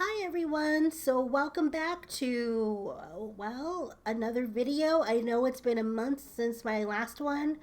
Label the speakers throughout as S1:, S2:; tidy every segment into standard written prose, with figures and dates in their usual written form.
S1: Hi everyone. So welcome back to another video. I know it's been a month since my last one.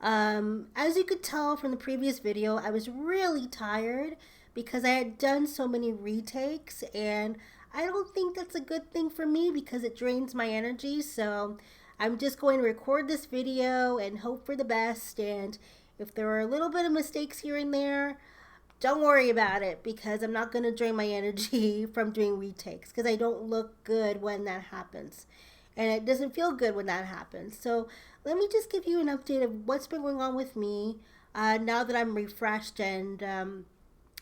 S1: As you could tell from the previous video, I was really tired because I had done so many retakes, and I don't think that's a good thing for me because it drains my energy. So I'm just going to record this video and hope for the best, and if there are a little bit of mistakes here and there, don't worry about it because I'm not going to drain my energy from doing retakes because I don't look good when that happens. And it doesn't feel good when that happens. So let me just give you an update of what's been going on with me now that I'm refreshed and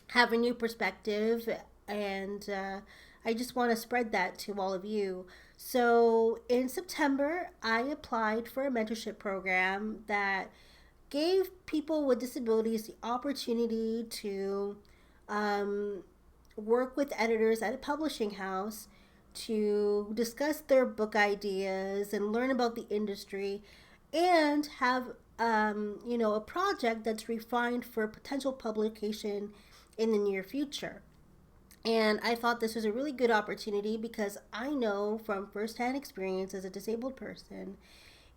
S1: have a new perspective. And I just want to spread that to all of you. So in September, I applied for a mentorship program that gave people with disabilities the opportunity to um, work with editors at a publishing house to discuss their book ideas and learn about the industry and have a project that's refined for potential publication in the near future. And I thought this was a really good opportunity because I know from firsthand experience as a disabled person,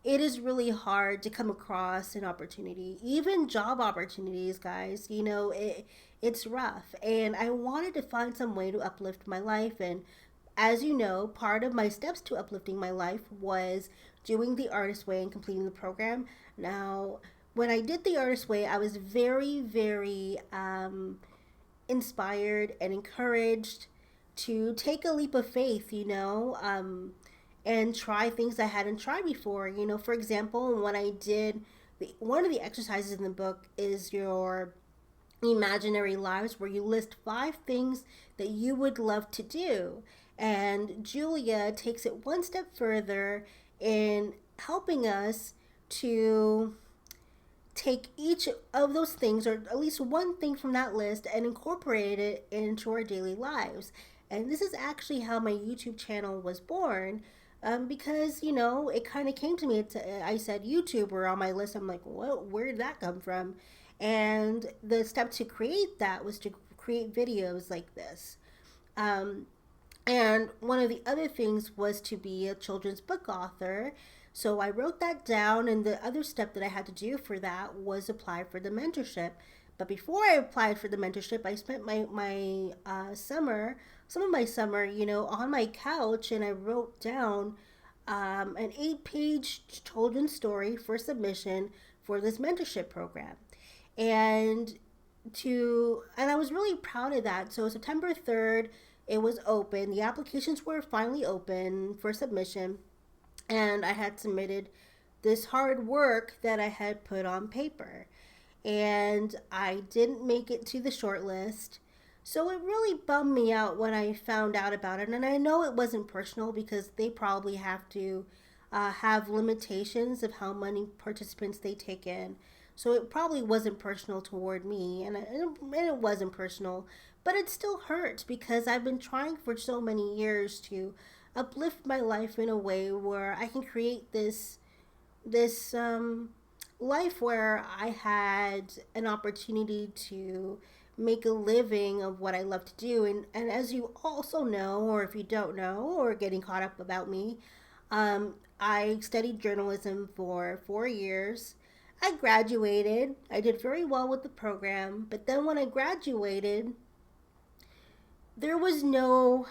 S1: it is really hard to come across an opportunity, even job opportunities, guys. It's rough. And I wanted to find some way to uplift my life. And as you know, part of my steps to uplifting my life was doing the artist way and completing the program. Now, when I did the artist way, I was very, very inspired and encouraged to take a leap of faith, and try things I hadn't tried before. For example, when I did one of the exercises in the book is your imaginary lives, where you list 5 things that you would love to do. And Julia takes it one step further in helping us to take each of those things, or at least one thing from that list, and incorporate it into our daily lives. And this is actually how my YouTube channel was born. Because it kind of came to me. I said YouTuber on my list. I'm like, what? Where did that come from? And the step to create that was to create videos like this. Um, and one of the other things was to be a children's book author. So I wrote that down, and the other step that I had to do for that was apply for the mentorship. But before I applied for the mentorship, I spent my summer, some of my summer, on my couch, and I wrote down an 8-page children's story for submission for this mentorship program. And I was really proud of that. So September 3rd, it was open. The applications were finally open for submission, and I had submitted this hard work that I had put on paper. And I didn't make it to the short list. So it really bummed me out when I found out about it. And I know it wasn't personal because they probably have to have limitations of how many participants they take in. So it probably wasn't personal toward me, and it wasn't personal, but it still hurts because I've been trying for so many years to uplift my life in a way where I can create this life where I had an opportunity to make a living of what I love to do. And as you also know, or if you don't know, or getting caught up about me, I studied journalism for 4 years. I graduated. I did very well with the program. But then when I graduated, there was no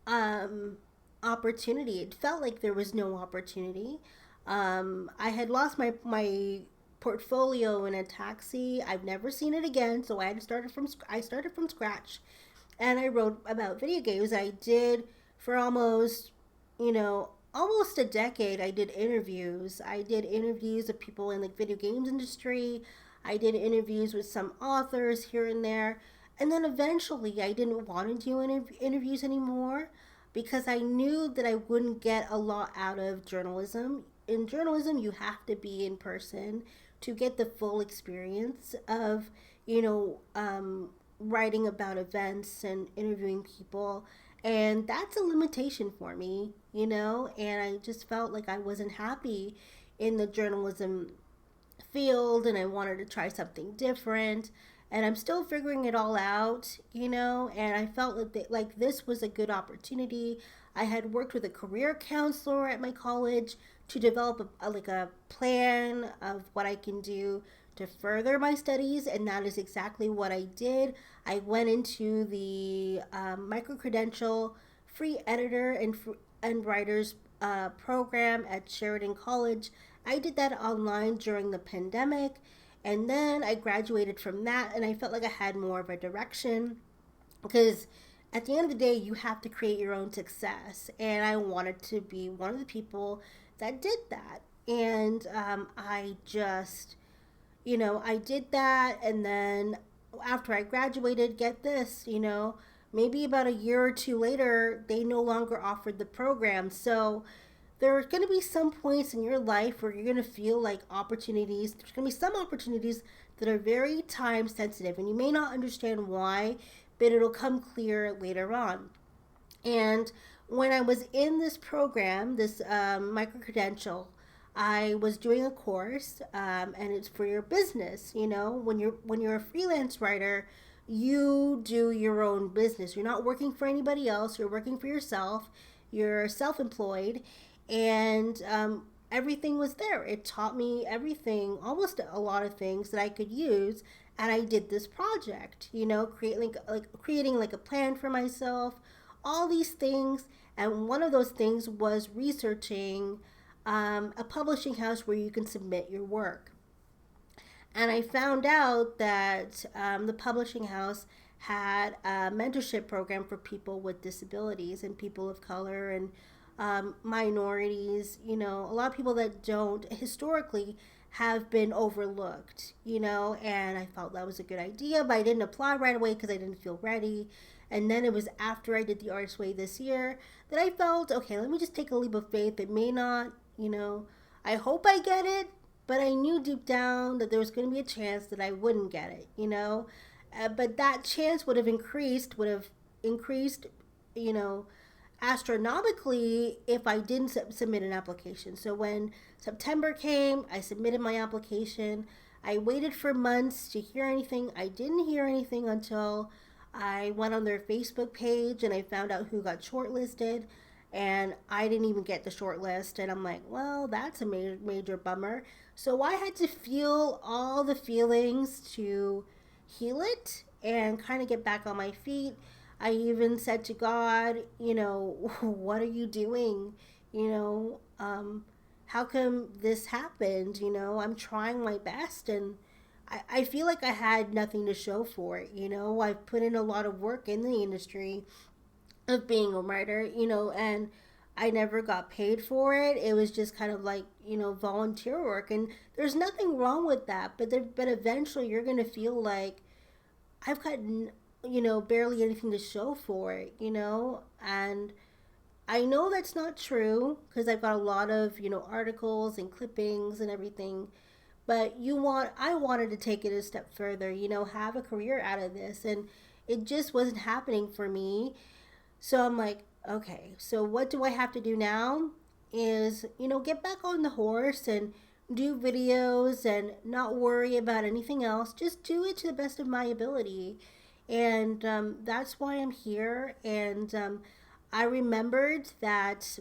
S1: um, opportunity. It felt like there was no opportunity. I had lost my portfolio in a taxi. I've never seen it again, so I started from scratch, and I wrote about video games. I did for almost a decade. I did interviews. I did interviews of people in the video games industry. I did interviews with some authors here and there. And then eventually I didn't want to do interviews anymore because I knew that I wouldn't get a lot out of journalism. In journalism, you have to be in person to get the full experience of, you know, um, writing about events and interviewing people. And that's a limitation for me, and I just felt like I wasn't happy in the journalism field, and I wanted to try something different. and I'm still figuring it all out, and I felt like this was a good opportunity. I had worked with a career counselor at my college to develop like a plan of what I can do to further my studies, and that is exactly what I did. I went into the micro credential free editor and writers program at Sheridan College. I did that online during the pandemic, and then I graduated from that, and I felt like I had more of a direction because at the end of the day, you have to create your own success. And I wanted to be one of the people that did that. And I just, I did that. And then after I graduated, get this, maybe about a year or two later, they no longer offered the program. So there are going to be some points in your life where you're going to feel like there's going to be some opportunities that are very time sensitive, and you may not understand why, but it'll come clear later on. And when I was in this program, this micro credential, I was doing a course, and it's for your business. When you're a freelance writer, you do your own business. You're not working for anybody else. You're working for yourself. You're self-employed, and everything was there. It taught me everything, almost a lot of things that I could use. And I did this project, creating like a plan for myself, all these things. And one of those things was researching a publishing house where you can submit your work. And I found out that the publishing house had a mentorship program for people with disabilities and people of color and minorities, a lot of people that don't historically have been overlooked, and I felt that was a good idea, but I didn't apply right away because I didn't feel ready. And then it was after I did the Artist Way this year that I felt, okay, let me just take a leap of faith. It may not, I hope I get it, but I knew deep down that there was going to be a chance that I wouldn't get it, but that chance would have increased, you know, astronomically if I didn't submit an application. So when September came, I submitted my application. I waited for months to hear anything. I didn't hear anything until I went on their Facebook page and I found out who got shortlisted. And I didn't even get the short list. And I'm like, well, that's a major bummer. So I had to feel all the feelings to heal it and kind of get back on my feet. I even said to God, what are you doing? How come this happened? I'm trying my best, and I feel like I had nothing to show for it. I've put in a lot of work in the industry of being a writer, and I never got paid for it. It was just kind of like, volunteer work, and there's nothing wrong with that. But eventually you're going to feel like I've got barely anything to show for it, and I know that's not true because I've got a lot of, articles and clippings and everything. But I wanted to take it a step further, have a career out of this, and it just wasn't happening for me. So I'm like, okay, so what do I have to do now? Is, get back on the horse and do videos and not worry about anything else. Just do it to the best of my ability. And that's why I'm here. And I remembered that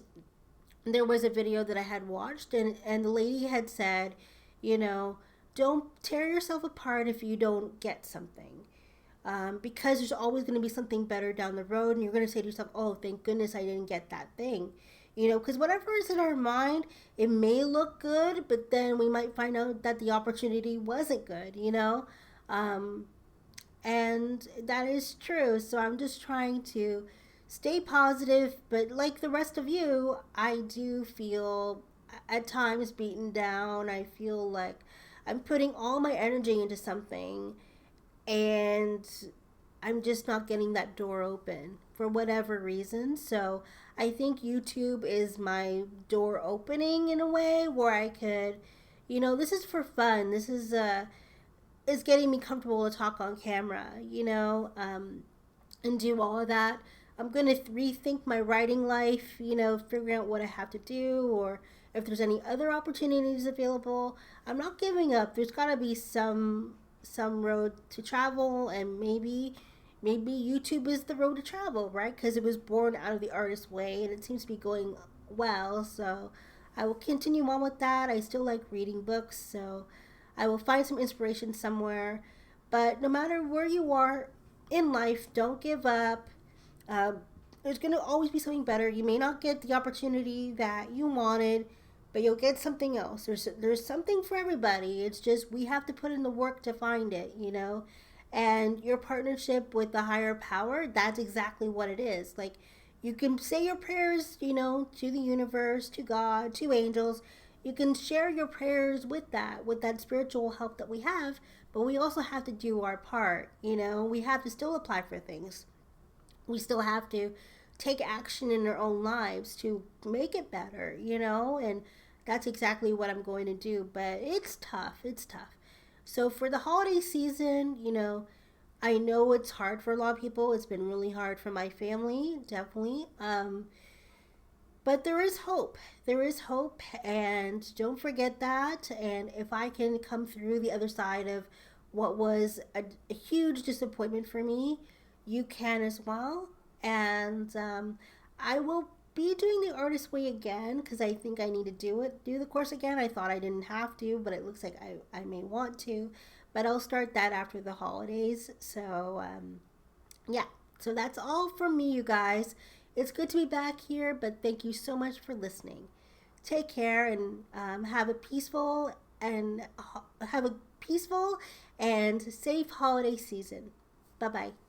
S1: there was a video that I had watched, and the lady had said, don't tear yourself apart if you don't get something. Because there's always going to be something better down the road, and you're going to say to yourself, oh, thank goodness I didn't get that thing. Because whatever is in our mind, it may look good, but then we might find out that the opportunity wasn't good, Um, and that is true. So I'm just trying to stay positive, but like the rest of you, I do feel at times beaten down. I feel like I'm putting all my energy into something and I'm just not getting that door open for whatever reason. So I think YouTube is my door opening in a way where I could, this is for fun. This is getting me comfortable to talk on camera, and do all of that. I'm going to rethink my writing life, figuring out what I have to do or if there's any other opportunities available. I'm not giving up. There's got to be some some road to travel, and maybe YouTube is the road to travel, right? Because it was born out of the artist's way, and it seems to be going well. So I will continue on with that. I still like reading books, so I will find some inspiration somewhere. But no matter where you are in life, don't give up. Um, there's going to always be something better. You may not get the opportunity that you wanted, but you'll get something else. There's something for everybody. It's just we have to put in the work to find it, you know. And your partnership with the higher power, that's exactly what it is. Like, you can say your prayers, you know, to the universe, to God, to angels. You can share your prayers with that spiritual help that we have, but we also have to do our part, you know. We have to still apply for things. We still have to take action in our own lives to make it better, you know, and that's exactly what I'm going to do. But it's tough. It's tough. So for the holiday season, you know, I know it's hard for a lot of people. It's been really hard for my family, definitely. But there is hope. There is hope, and don't forget that. And if I can come through the other side of what was a huge disappointment for me, you can as well. And I will be doing the artist way again because I think I need to do the course again. I thought I didn't have to, but it looks like I may want to. But I'll start that after the holidays. So yeah, so that's all from me, you guys. It's good to be back here, but thank you so much for listening. Take care and have a peaceful and safe holiday season. Bye bye.